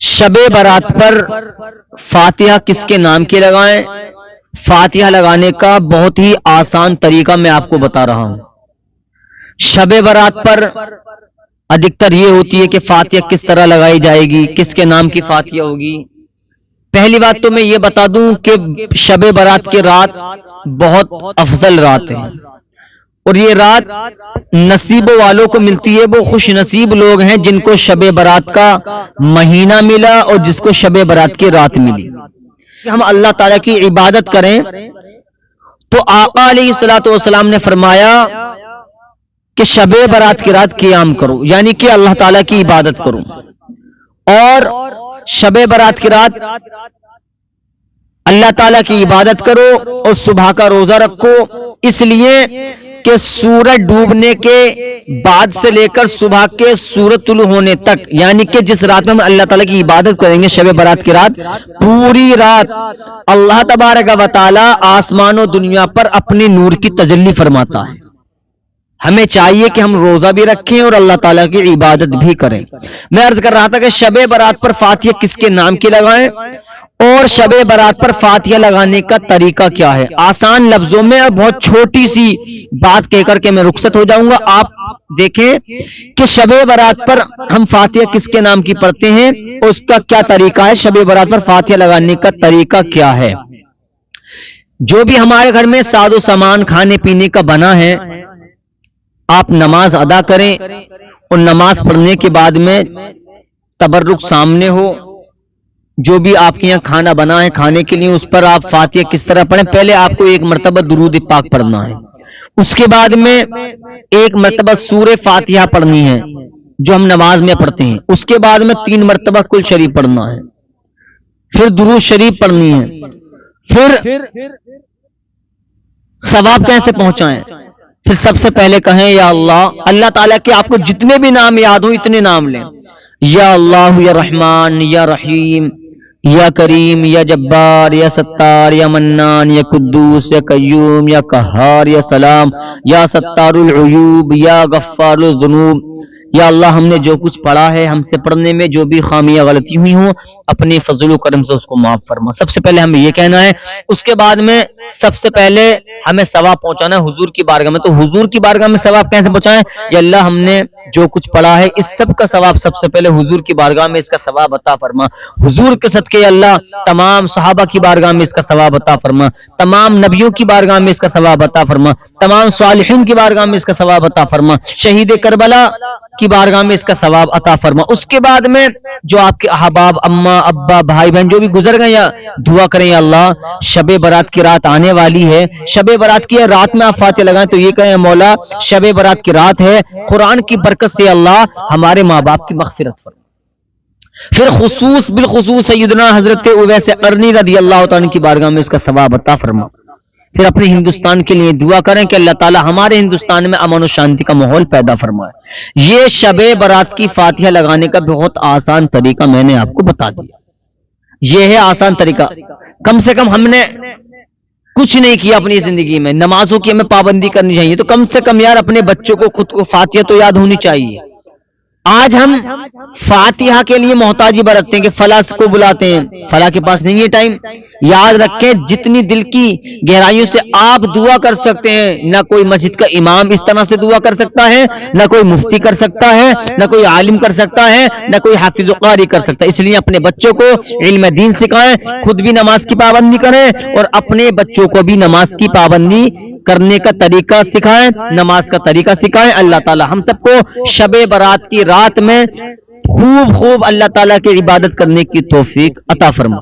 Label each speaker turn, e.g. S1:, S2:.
S1: شب برات پر فاتحہ کس کے نام کی لگائیں؟ فاتحہ لگانے کا بہت ہی آسان طریقہ میں آپ کو بتا رہا ہوں۔ شب برات پر ادھکتر یہ ہوتی ہے کہ فاتحہ کس طرح لگائی جائے گی، کس کے نام کی فاتحہ ہوگی۔ پہلی بات تو میں یہ بتا دوں کہ شب برات کی رات بہت افضل رات ہے، اور یہ رات نصیب والوں کو ملتی ہے۔ وہ خوش نصیب لوگ ہیں جن کو شب برات کا مہینہ ملا اور جس کو شب برات کی رات ملی۔ ہم اللہ تعالیٰ کی عبادت کریں تو آقا علیہ الصلوۃ والسلام نے فرمایا کہ شب برات کی رات قیام کرو، یعنی کہ اللہ تعالیٰ کی عبادت کرو، اور شب برات کی رات اللہ تعالیٰ کی عبادت کرو اور صبح کا روزہ رکھو، اس لیے کہ سورج ڈوبنے کے بعد سے لے کر صبح کے سورج طلوع ہونے تک، یعنی کہ جس رات میں ہم اللہ تعالیٰ کی عبادت کریں گے شب برات کی رات، پوری رات اللہ تبارک و تعالیٰ آسمان و دنیا پر اپنے نور کی تجلی فرماتا ہے۔ ہمیں چاہیے کہ ہم روزہ بھی رکھیں اور اللہ تعالیٰ کی عبادت بھی کریں۔ میں عرض کر رہا تھا کہ شب برات پر فاتحہ کس کے نام کی لگائیں اور شب برات پر فاتحہ لگانے کا طریقہ کیا ہے۔ آسان لفظوں میں اور بہت چھوٹی سی بات کہہ کر کے میں رخصت ہو جاؤں گا۔ آپ دیکھیں کہ شب برات پر ہم فاتحہ کس کے نام کی پڑھتے ہیں اور اس کا کیا طریقہ ہے، شب برات پر فاتحہ لگانے کا طریقہ کیا ہے۔ جو بھی ہمارے گھر میں ساز و سامان کھانے پینے کا بنا ہے، آپ نماز ادا کریں اور نماز پڑھنے کے بعد میں تبرک سامنے ہو، جو بھی آپ کے یہاں کھانا بنا ہے کھانے کے لیے اس پر آپ فاتحہ کس طرح پڑھیں۔ پہلے آپ کو ایک مرتبہ درود پاک پڑھنا ہے، اس کے بعد میں ایک مرتبہ سورہ فاتحہ پڑھنی ہے جو ہم نماز میں پڑھتے ہیں، اس کے بعد میں 3 مرتبہ کل شریف پڑھنا ہے، پھر درود شریف پڑھنی ہے، پھر ثواب کیسے پہنچائیں، پھر سب سے پہلے کہیں یا اللہ تعالیٰ کے آپ کو جتنے بھی نام یاد ہوں اتنے نام لیں، یا اللہ، یا رحمان، یا رحیم، یا کریم، یا جبار، یا ستار، یا منان، یا قدوس، یا قیوم، یا قہار، یا سلام، یا ستار العیوب، یا غفار الذنوب۔ یا اللہ ہم نے جو کچھ پڑھا ہے، ہم سے پڑھنے میں جو بھی خامیاں غلطی ہوئی ہوں، اپنے فضل و کرم سے اس کو معاف فرما۔ سب سے پہلے ہمیں یہ کہنا ہے، اس کے بعد میں سب سے پہلے ہمیں ثواب پہنچانا ہے حضور کی بارگاہ میں۔ تو حضور کی بارگاہ میں ثواب کیسے پہنچائیں؟ یا اللہ ہم نے جو کچھ پڑھا ہے اس سب کا ثواب سب سے پہلے حضور کی بارگاہ میں اس کا ثواب عطا فرما۔ حضور کے صدقے اللہ تمام صحابہ کی بارگاہ میں اس کا ثواب عطا فرما، تمام نبیوں کی بارگاہ میں اس کا ثواب عطا فرما، تمام صالحین کی بارگاہ میں اس کا ثواب عطا فرما، شہید کربلا کی بارگاہ میں اس کا ثواب عطا فرما۔ اس کے بعد میں جو آپ کے احباب، اماں ابا، بھائی بہن جو بھی گزر گئے، یا دعا کریں یا اللہ شب برات کی رات آنے والی ہے، شب برات کی رات میں آپ فاتحہ لگائیں تو یہ کہیں مولا شب برات کی رات ہے، قرآن کی برکت سے اللہ ہمارے ماں باپ کی مغفرت فرما۔ پھر بالخصوص سیدنا حضرت اویس قرنی رضی اللہ تعالیٰ کی بارگاہ میں اس کا ثواب عطا فرما۔ پھر اپنے ہندوستان کے لیے دعا کریں کہ اللہ تعالی ہمارے ہندوستان میں امن و شانتی کا ماحول پیدا فرمائے۔ یہ شب برات کی فاتحہ لگانے کا بہت آسان طریقہ میں نے آپ کو بتا دیا، یہ ہے آسان طریقہ۔ کم سے کم ہم نے کچھ نہیں کیا اپنی زندگی میں، نمازوں کی ہمیں پابندی کرنی چاہیے، تو کم سے کم یار اپنے بچوں کو خود کو فاتحہ تو یاد ہونی چاہیے۔ آج ہم فاتحہ کے لیے محتاجی برتتے ہیں کہ فلاں کو بلاتے ہیں، فلاں کے پاس نہیں ہے ٹائم۔ یاد رکھیں جتنی دل کی گہرائیوں سے آپ دعا کر سکتے ہیں، نہ کوئی مسجد کا امام اس طرح سے دعا کر سکتا ہے، نہ کوئی مفتی کر سکتا ہے، نہ کوئی عالم کر سکتا ہے، نہ کوئی حافظ و قاری کر سکتا ہے۔ اس لیے اپنے بچوں کو علم دین سکھائیں، خود بھی نماز کی پابندی کریں اور اپنے بچوں کو بھی نماز کی پابندی کرنے کا طریقہ سکھائیں، نماز کا طریقہ سکھائیں۔ اللہ تعالی ہم سب کو شب برات کی رات میں خوب اللہ تعالیٰ کی عبادت کرنے کی توفیق عطا فرما۔